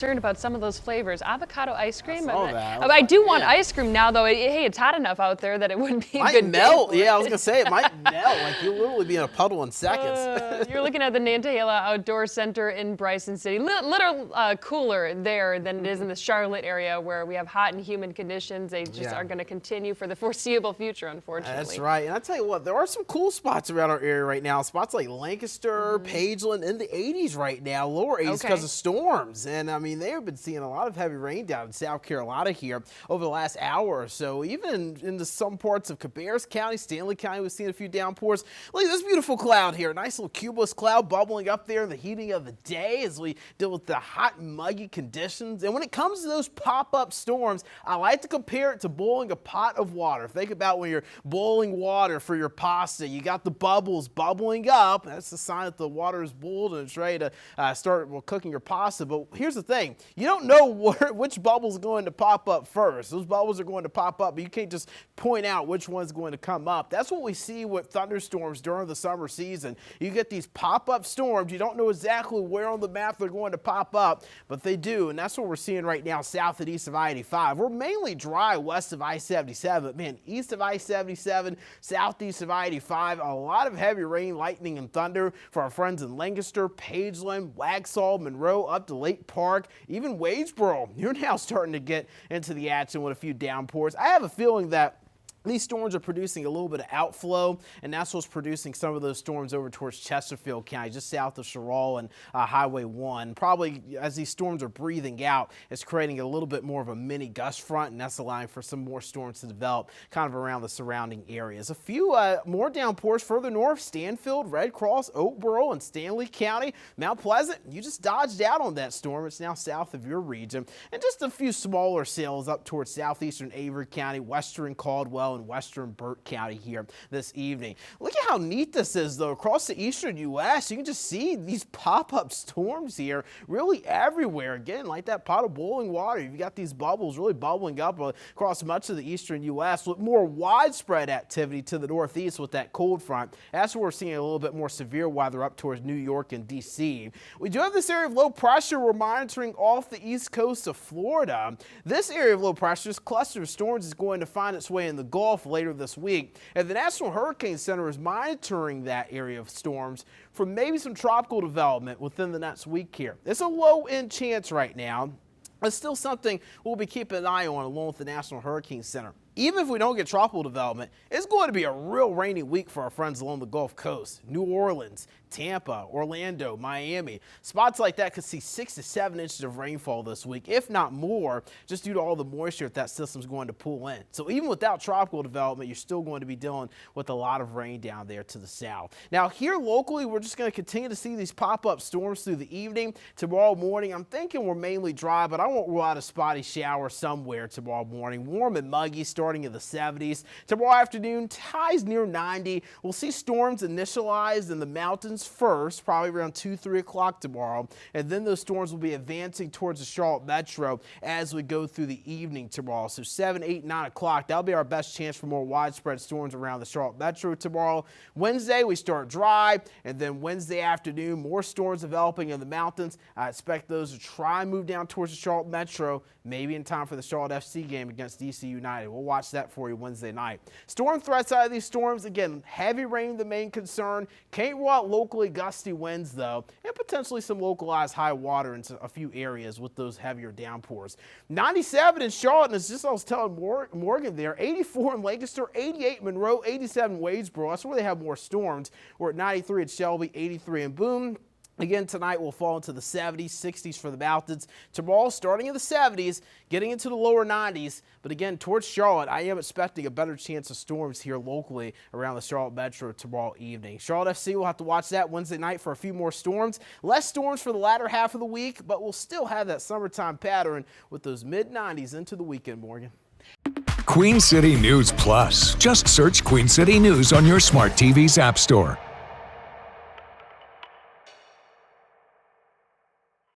concerned about some of those flavors. Avocado ice cream. I saw that. I do want ice cream now, though. Hey, it's hot enough out there that it wouldn't be a good melt. day for Yeah, I was gonna say it might melt. Like you'll literally be in a puddle in seconds. You're looking at the Nantahala Outdoor Center in Bryson City. Little cooler there than it is in the Charlotte area, where we have hot and humid conditions. They just are going to continue for the foreseeable future, unfortunately. That's right. And I tell you what, there are some cool spots around our area right now. Spots like Lancaster, Pageland, in the 80s right now, lower 80s because of storms. And I mean, they have been seeing a lot of heavy rain down in South Carolina here over the last hour or so. Even into some parts of Cabarrus County, Stanley County, we've seen a few downpours. Look at this beautiful cloud here. Nice little cumulus cloud bubbling up there in the heating of the day as we deal with the hot and muggy conditions. And when it comes to those pop-up storms, I like to compare it to boiling a pot of water. Think about when you're boiling water for your pasta. You got the bubbles bubbling up. That's the sign that the water is boiled and it's ready to start cooking your pasta. But here's the thing. You don't know which bubble is going to pop up first. Those bubbles are going to pop up, but you can't just point out which one's going to come up. That's what we see with thunderstorms during the summer season. You get these pop-up storms. You don't know exactly where on the map they're going to pop up, but they do, and that's what we're seeing right now south and east of I-85. We're mainly dry west of I-77, but man, east of I-77, southeast of I-85, a lot of heavy rain, lightning, and thunder for our friends in Lancaster, Pageland, Waxhaw, Monroe, up to Lake Park, even Wadesboro. You're now starting to get into the action with a few downpours. I have a feeling that these storms are producing a little bit of outflow, and that's what's producing some of those storms over towards Chesterfield County, just south of Sherrill and Highway 1. Probably as these storms are breathing out, it's creating a little bit more of a mini gust front, and that's allowing for some more storms to develop kind of around the surrounding areas. A few more downpours further north, Stanfield, Red Cross, Oakboro, and Stanley County. Mount Pleasant, you just dodged out on that storm. It's now south of your region. And just a few smaller cells up towards southeastern Avery County, western Caldwell, and western Burt County here this evening. Look at how neat this is, though. Across the eastern U.S., you can just see these pop-up storms here really everywhere. Again, like that pot of boiling water. You've got these bubbles really bubbling up across much of the eastern U.S. with more widespread activity to the northeast with that cold front. That's where we're seeing a little bit more severe weather up towards New York and D.C. We do have this area of low pressure we're monitoring off the east coast of Florida. This area of low pressure, this cluster of storms, is going to find its way in the Gulf later this week, and the National Hurricane Center is monitoring that area of storms for maybe some tropical development within the next week here. It's a low-end chance right now. It's still something we'll be keeping an eye on along with the National Hurricane Center. Even if we don't get tropical development, it's going to be a real rainy week for our friends along the Gulf Coast. New Orleans, Tampa, Orlando, Miami. Spots like that could see 6 to 7 inches of rainfall this week, if not more, just due to all the moisture that system's going to pull in. So even without tropical development, you're still going to be dealing with a lot of rain down there to the south. Now here locally, we're just going to continue to see these pop-up storms through the evening. Tomorrow morning, I'm thinking we're mainly dry, but I won't rule out a spotty shower somewhere tomorrow morning. Warm and muggy starting in the 70s. Tomorrow afternoon, highs near 90. We'll see storms initialized in the mountains first, probably around 2, 3 o'clock tomorrow, and then those storms will be advancing towards the Charlotte Metro as we go through the evening tomorrow. So 7, 8, 9 o'clock, that'll be our best chance for more widespread storms around the Charlotte Metro tomorrow. Wednesday, we start dry, and then Wednesday afternoon, more storms developing in the mountains. I expect those to try and move down towards the Charlotte Metro, maybe in time for the Charlotte FC game against DC United. We'll watch that for you Wednesday night. Storm threats out of these storms, again, heavy rain the main concern. Can't rule out locally gusty winds, though, and potentially some localized high water into a few areas with those heavier downpours. 97 in Charlotte, and it's just I was telling Morgan there, 84 in Lancaster, 88 Monroe, 87 Wadesboro. That's where they have more storms. We're at 93 at Shelby, 83 in Boone. Again, tonight we'll fall into the 70s, 60s for the mountains. Tomorrow, starting in the 70s, getting into the lower 90s. But again, towards Charlotte, I am expecting a better chance of storms here locally around the Charlotte Metro tomorrow evening. Charlotte FC, we'll have to watch that Wednesday night for a few more storms. Less storms for the latter half of the week, but we'll still have that summertime pattern with those mid-90s into the weekend, Morgan. Queen City News Plus. Just search Queen City News on your smart TV's app store.